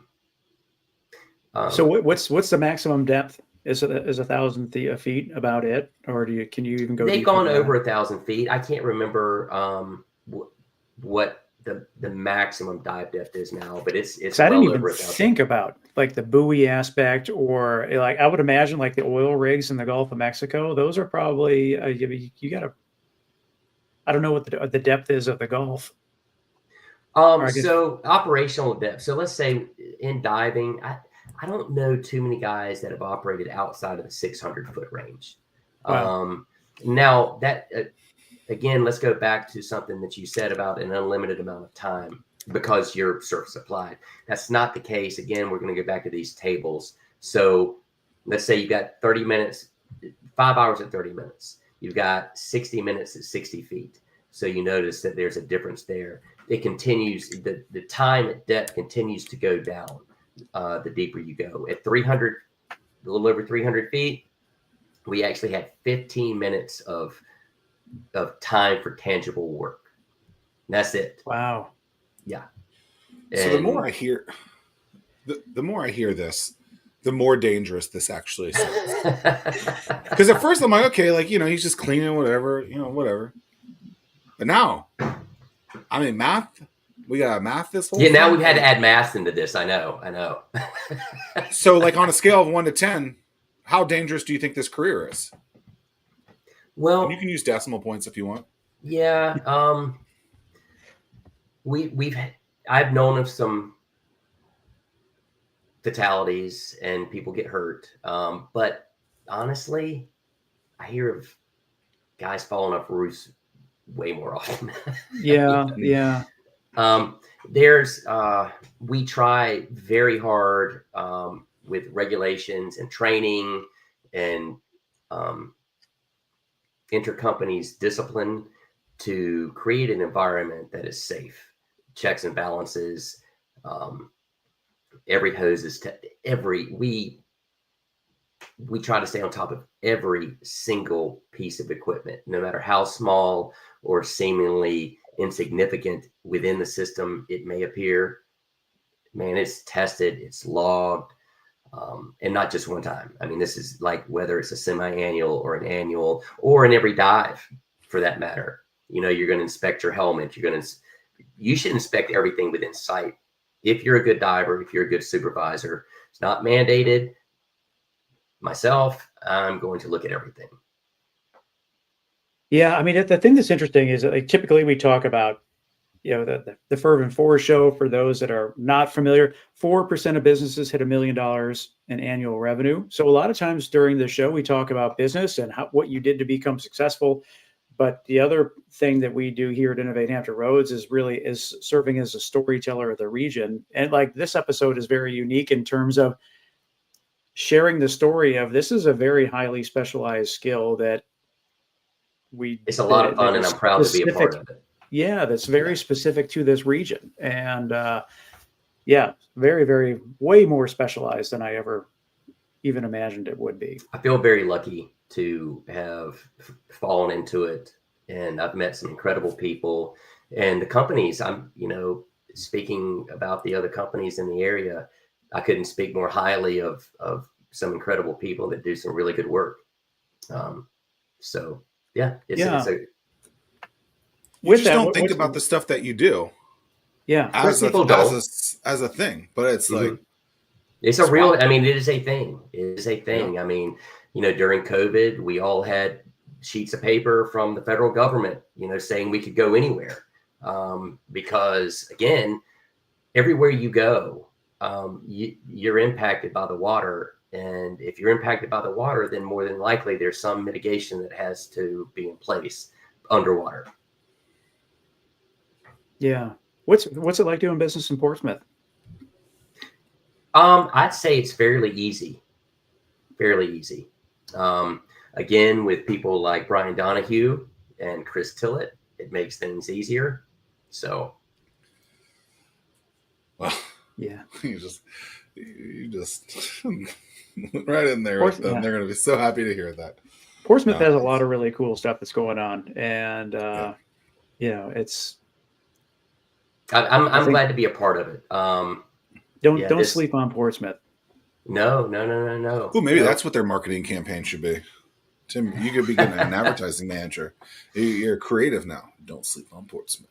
So what's the maximum depth? Is 1,000 feet about it, or can you even go? They've gone over 1,000 feet. I can't remember what the maximum dive depth is now, but it's I didn't even think about like the buoy aspect, or like I would imagine like the oil rigs in the Gulf of Mexico. Those are probably you got to. I don't know what the depth is of the Gulf. So operational depth. So let's say in diving, I don't know too many guys that have operated outside of the 600-foot range. Wow. Now that again, let's go back to something that you said about an unlimited amount of time because you're surface applied. That's not the case. Again, we're going to go back to these tables. So let's say you've got 30 minutes, 5 hours at 30 minutes. You've got 60 minutes at 60 feet. So you notice that there's a difference there. It continues, the time at depth continues to go down the deeper you go. At 300, a little over 300 feet, we actually had 15 minutes of time for tangible work. And that's it. Wow. Yeah. So the more I hear, the more I hear this, the more dangerous this actually sounds. Because at first I'm like, okay, like, he's just cleaning whatever, whatever. But now, I mean, math. We got to math this whole thing. Now we've had to add math into this. I know. So, like on a scale of 1 to 10, how dangerous do you think this career is? Well, and you can use decimal points if you want. Yeah. I've known of some fatalities and people get hurt. But honestly, I hear of guys falling off roofs way more often. Yeah. Yeah. We try very hard with regulations and training and intercompanies discipline to create an environment that is safe, checks and balances. every hose is we try to stay on top of every single piece of equipment, no matter how small or seemingly insignificant within the system it may appear. Man, it's tested, it's logged, and not just one time. I mean, this is like whether it's a semi-annual or an annual or in every dive for that matter. You know, you're going to inspect your helmet. You should inspect everything within sight. If you're a good diver, if you're a good supervisor, it's not mandated. Myself, I'm going to look at everything. Yeah, I mean, the thing that's interesting is that, like, typically we talk about, you know, the Fervent Four show. For those that are not familiar, 4% of businesses hit $1 million in annual revenue. So a lot of times during the show, we talk about business and what you did to become successful. But the other thing that we do here at Innovate Hampton Roads is serving as a storyteller of the region. And like this episode is very unique in terms of sharing the story of, this is a very highly specialized skill that it's a lot of fun, and I'm proud to be a part of it. Yeah, that's very specific to this region. And yeah, very, very, way more specialized than I ever even imagined it would be. I feel very lucky to have fallen into it, and I've met some incredible people. And the companies, I'm, you know, speaking about the other companies in the area, I couldn't speak more highly of some incredible people that do some really good work. So yeah, you just don't think about the stuff that you do. Yeah, as a thing, but it's like, it's a real, I mean, it is a thing. It is a thing. Yeah. I mean, you know, during COVID, we all had sheets of paper from the federal government, you know, saying we could go anywhere. Because again, everywhere you go, you're impacted by the water. And if you're impacted by the water, then more than likely there's some mitigation that has to be in place underwater. Yeah. What's it like doing business in Portsmouth? I'd say it's fairly easy. Fairly easy. Again, with people like Brian Donahue and Chris Tillett, it makes things easier. So, well, yeah, you just right in there with them. Yeah. They're going to be so happy to hear that. Portsmouth has a lot of really cool stuff that's going on, and you know, it's. I'm glad to be a part of it. Don't sleep on Portsmouth. No. Oh, maybe that's what their marketing campaign should be. Tim, you could be getting an advertising manager. You're creative now. Don't sleep on Portsmouth.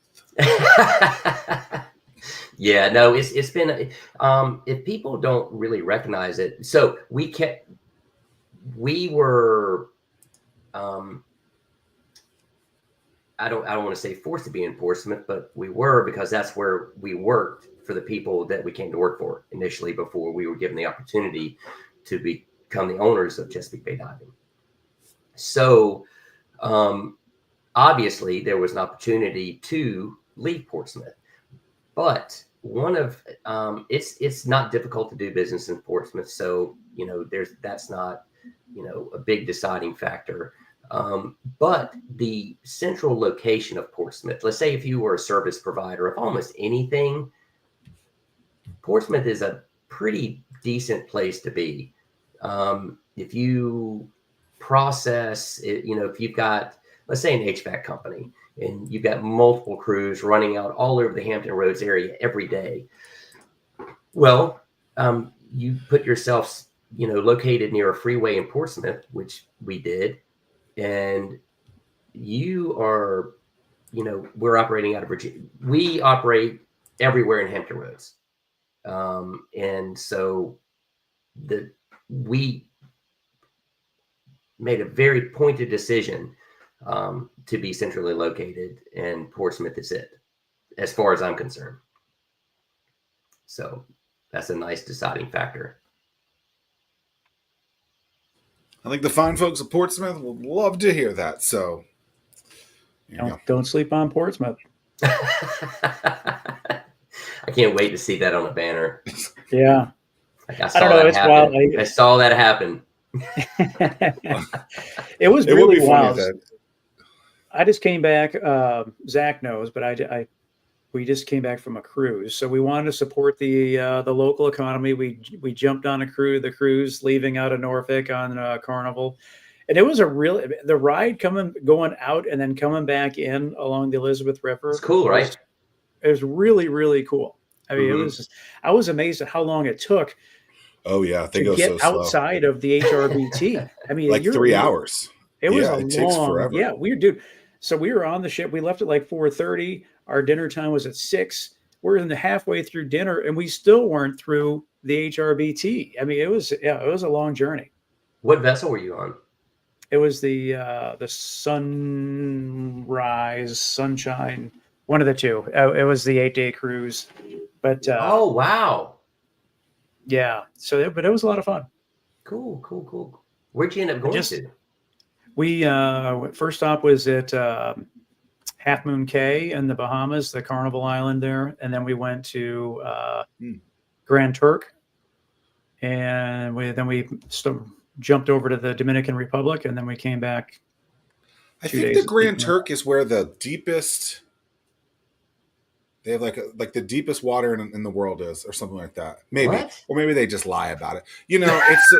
Yeah, no, it's been, if people don't really recognize it. So we were, I don't want to say forced to be in Portsmouth, but we were, because that's where we worked for the people that we came to work for initially, before we were given the opportunity to become the owners of Chesapeake Bay Diving. So obviously there was an opportunity to leave Portsmouth, but one of it's not difficult to do business in Portsmouth. So, you know, that's not, you know, a big deciding factor. But the central location of Portsmouth, let's say if you were a service provider of almost anything, Portsmouth is a pretty decent place to be. If you process it, you know, if you've got, let's say, an HVAC company, and you've got multiple crews running out all over the Hampton Roads area every day. Well, you put yourself, you know, located near a freeway in Portsmouth, which we did, and you are, you know, we're operating out of Virginia. We operate everywhere in Hampton Roads. And so we made a very pointed decision to be centrally located, and Portsmouth is it, as far as I'm concerned. So that's a nice deciding factor. I think the fine folks of Portsmouth would love to hear that. So don't sleep on Portsmouth. I can't wait to see that on a banner. Yeah. Like I don't know. It's wild. I saw that happen. It was really wild. I just came back. Zach knows, but we just came back from a cruise, so we wanted to support the local economy. We jumped on the cruise leaving out of Norfolk on Carnival, and it was the ride going out and then coming back in along the Elizabeth It's River cool, right? it was really, really cool. I mean, Mhm. I was amazed at how long it took Oh yeah, they to go get so slow. outside of the HRBT. I mean, Like 3 hours. it was Yeah, a it takes long, forever. yeah, weird dude. So we were on the ship. We left at like 4:30. Our dinner time was at 6. We're in the halfway through dinner and we still weren't through the HRBT. I mean, it was a long journey. What vessel were you on? It was the Sunshine, one of the two. It was the 8-day cruise. But Oh, wow. yeah, but it was a lot of fun. Cool, cool, cool. Where'd you end up going to? We first stop was at Half Moon Cay in the Bahamas, the Carnival Island there, and then we went to Grand Turk, and we jumped over to the Dominican Republic, and then we came back. I think the Grand Turk is where the deepest. They have like the deepest water in the world is, or something like that. Maybe, What? or maybe they just lie about it. You know, it's.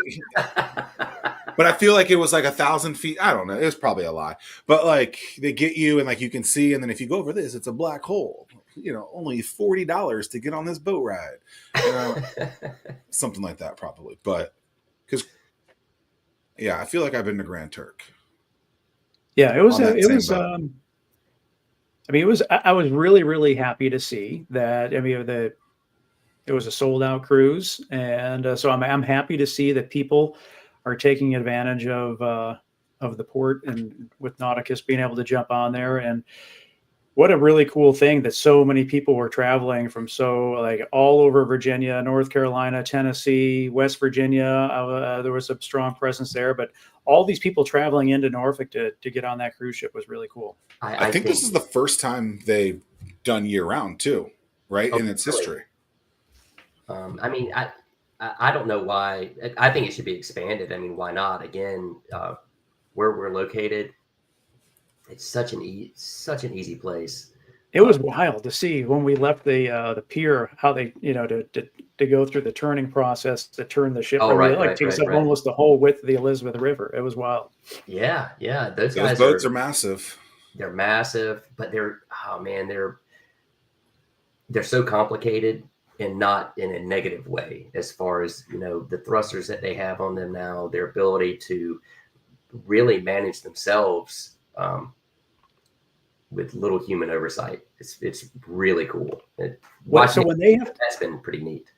But I feel like it was like 1,000 feet. I don't know. It was probably a lie. But like they get you and like you can see, and then if you go over this, it's a black hole. You know, only $40 to get on this boat ride. You know, something like that probably. But because yeah, I feel like I've been to Grand Turk. Yeah, it was. I mean, it was. I was really, really happy to see that. I mean, it was a sold out cruise, and so I'm happy to see that people are taking advantage of the port and with Nauticus being able to jump on there. And what a really cool thing that so many people were traveling from like all over Virginia, North Carolina, Tennessee, West Virginia. There was a strong presence there, but all these people traveling into Norfolk to get on that cruise ship was really cool. I think this is the first time they've done year round too, right? In its history. I mean, I don't know why. I think it should be expanded. I mean, why not? Again, where we're located, it's such an easy place. It was wild to see when we left the pier how they to go through the turning process to turn the ship. Oh, right, takes up almost the whole width of the Elizabeth River. It was wild. Yeah. Those boats are massive. They're massive, but they're so complicated. And not in a negative way, as far as the thrusters that they have on them now, their ability to really manage themselves with little human oversight. It's really cool. That's been pretty neat.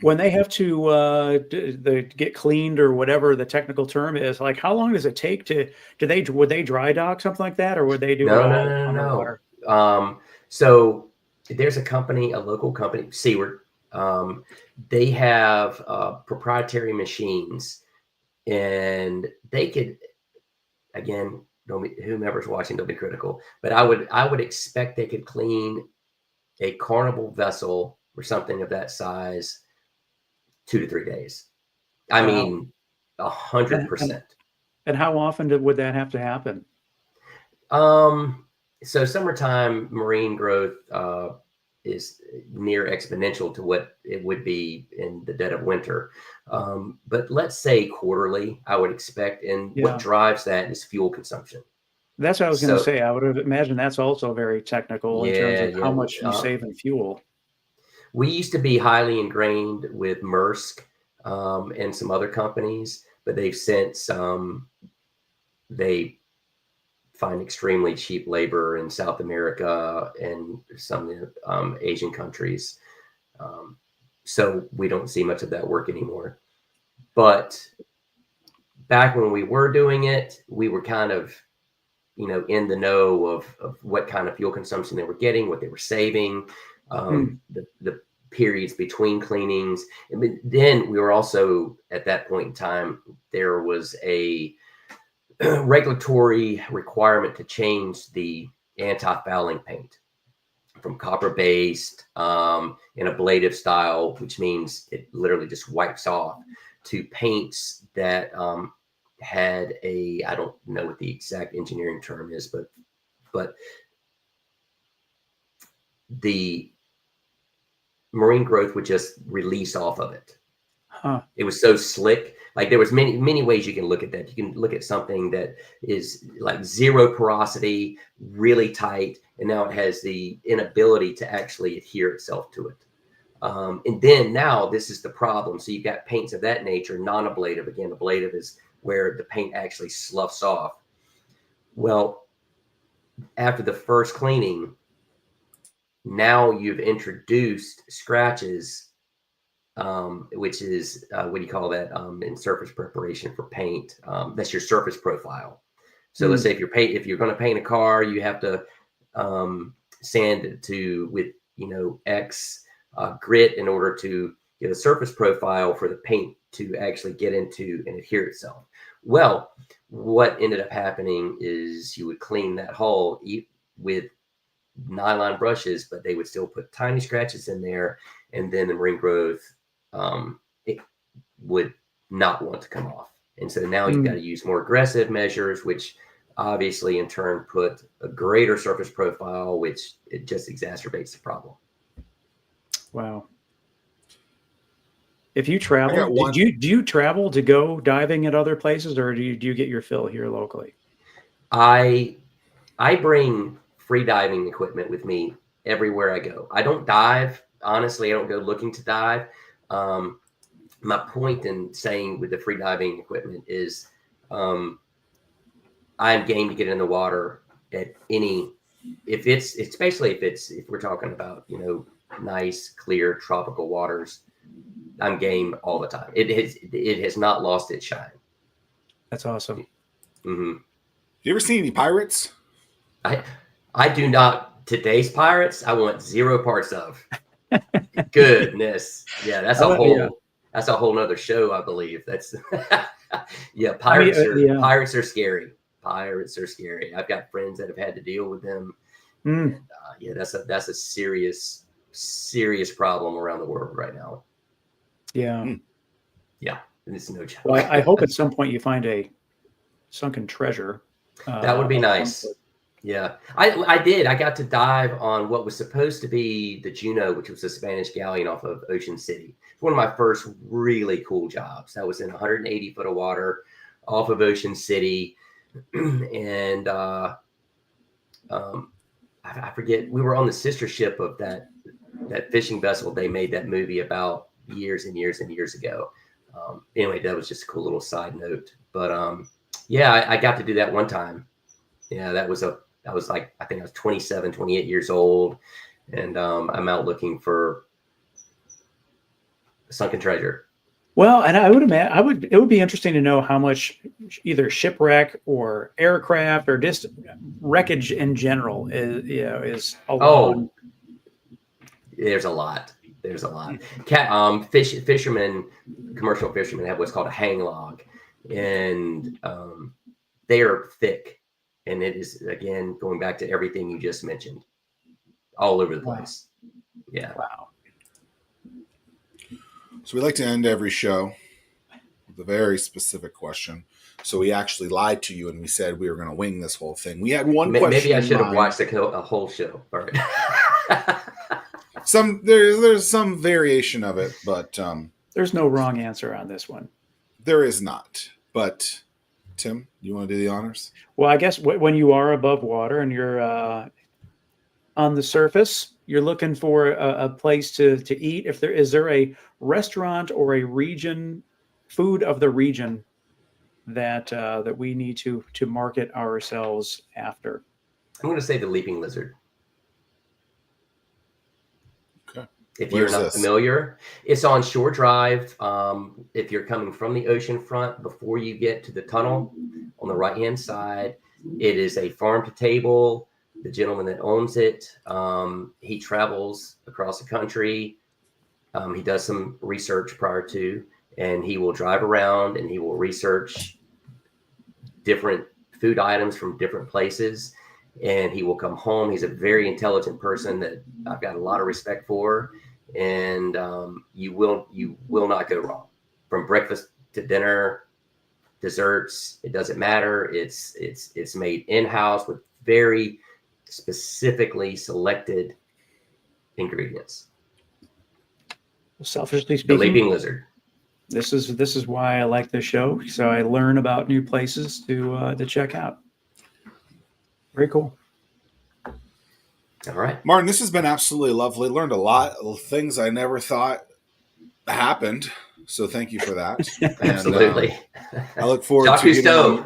When they have to get cleaned or whatever the technical term is, like how long does it take would they dry dock something like that, or would they do No. So there's a local company, Seaward. They have proprietary machines, and they could, again, whomever's watching, don't be critical, but I would expect they could clean a Carnival vessel or something of that size 2 to 3 days. I mean, 100%. And how often would that have to happen? So summertime marine growth is near exponential to what it would be in the dead of winter. But let's say quarterly, I would expect. And what drives that is fuel consumption. That's what I was going to say. I would imagine that's also very technical in terms of how much you save in fuel. We used to be highly ingrained with Maersk and some other companies, but they've since they find extremely cheap labor in South America and some Asian countries. So we don't see much of that work anymore. But back when we were doing it, we were kind of, in the know of what kind of fuel consumption they were getting, what they were saving, the periods between cleanings. And then we were also, at that point in time, there was a regulatory requirement to change the anti-fouling paint from copper-based in ablative style, which means it literally just wipes off, to paints that had I don't know what the exact engineering term is, but the marine growth would just release off of it. Huh. It was so slick. Like there was many ways you can look at that. You can look at something that is like zero porosity, really tight, and now it has the inability to actually adhere itself to it. And then now this is the problem. So you've got paints of that nature, non-ablative. Again, ablative is where the paint actually sloughs off. Well, after the first cleaning, now you've introduced scratches, which is what do you call that in surface preparation for paint? That's your surface profile. So let's say if you're going to paint a car, you have to sand it to with X grit in order to get a surface profile for the paint to actually get into and adhere itself. Well, what ended up happening is you would clean that hull with nylon brushes, but they would still put tiny scratches in there, and then the marine growth it would not want to come off. And so now you've got to use more aggressive measures, which obviously in turn put a greater surface profile, which it just exacerbates the problem. Wow. If you travel, do you travel to go diving at other places, or do you get your fill here locally? I bring free diving equipment with me everywhere I go. I don't dive. Honestly, I don't go looking to dive. My point in saying with the free diving equipment is I'm game to get in the water at any, especially if we're talking about, nice, clear, tropical waters, I'm game all the time. It has not lost its shine. That's awesome. Mm-hmm. You ever seen any pirates? I do not. Today's pirates, I want zero parts of. Goodness. Yeah, that's a whole nother show, I believe. That's pirates are scary. Pirates are scary. I've got friends that have had to deal with them. And, that's a serious problem around the world right now. Yeah. Yeah. And it's no joke. Well, I hope at some point you find a sunken treasure. That would be nice. Yeah, I did. I got to dive on what was supposed to be the Juno, which was a Spanish galleon off of Ocean City. It's one of my first really cool jobs. That was in 180 foot of water off of Ocean City. And I forget, we were on the sister ship of that fishing vessel they made that movie about years and years and years ago. Anyway, that was just a cool little side note. But I got to do that one time. Yeah, I was like, I think I was 27, 28 years old, and I'm out looking for sunken treasure. Well, and I would imagine it would be interesting to know how much either shipwreck or aircraft or just wreckage in general is along. Oh, there's a lot. Fishermen, commercial fishermen have what's called a hang log, and they are thick. And it is, again, going back to everything you just mentioned, all over the place. Yeah. Wow. So we like to end every show with a very specific question. So we actually lied to you and we said we were going to wing this whole thing. We had one question. Maybe I should have watched a whole show. All right. There's some variation of it, but there's no wrong answer on this one. There is not. But Tim, you want to do the honors? Well, I guess when you are above water and you're on the surface, you're looking for a place to eat. Is there a restaurant or a region, food of the region that we need to market ourselves after? I'm going to say the leaping lizard. Okay. If you're not familiar, it's on Shore Drive. If you're coming from the ocean front, before you get to the tunnel on the right-hand side, it is a farm to table. The gentleman that owns it, he travels across the country. He does some research prior to, and he will drive around and he will research different food items from different places. And he will come home. He's a very intelligent person that I've got a lot of respect for. And you will not go wrong. From breakfast to dinner, desserts, it doesn't matter. It's made in-house with very specifically selected ingredients. Selfishly The speaking, leaping lizard. this is why I like this show. So I learn about new places to check out. Very cool. All right. Martin, this has been absolutely lovely. Learned a lot of things I never thought happened. So thank you for that. Absolutely. I look forward Jacques to getting Cousteau.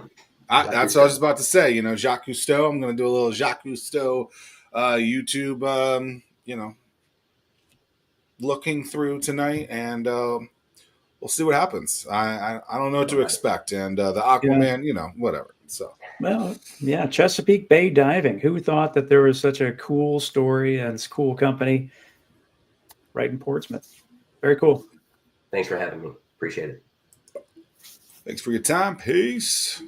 on. That's what I was about to say. You know, Jacques Cousteau. I'm going to do a little Jacques Cousteau YouTube. Looking through tonight, and we'll see what happens. I don't know what to expect, and the Aquaman, whatever. So Well, yeah, Chesapeake Bay Diving. Who thought that there was such a cool story and cool company right in Portsmouth? Very cool. Thanks for having me. Appreciate it. thanks for your time. Peace.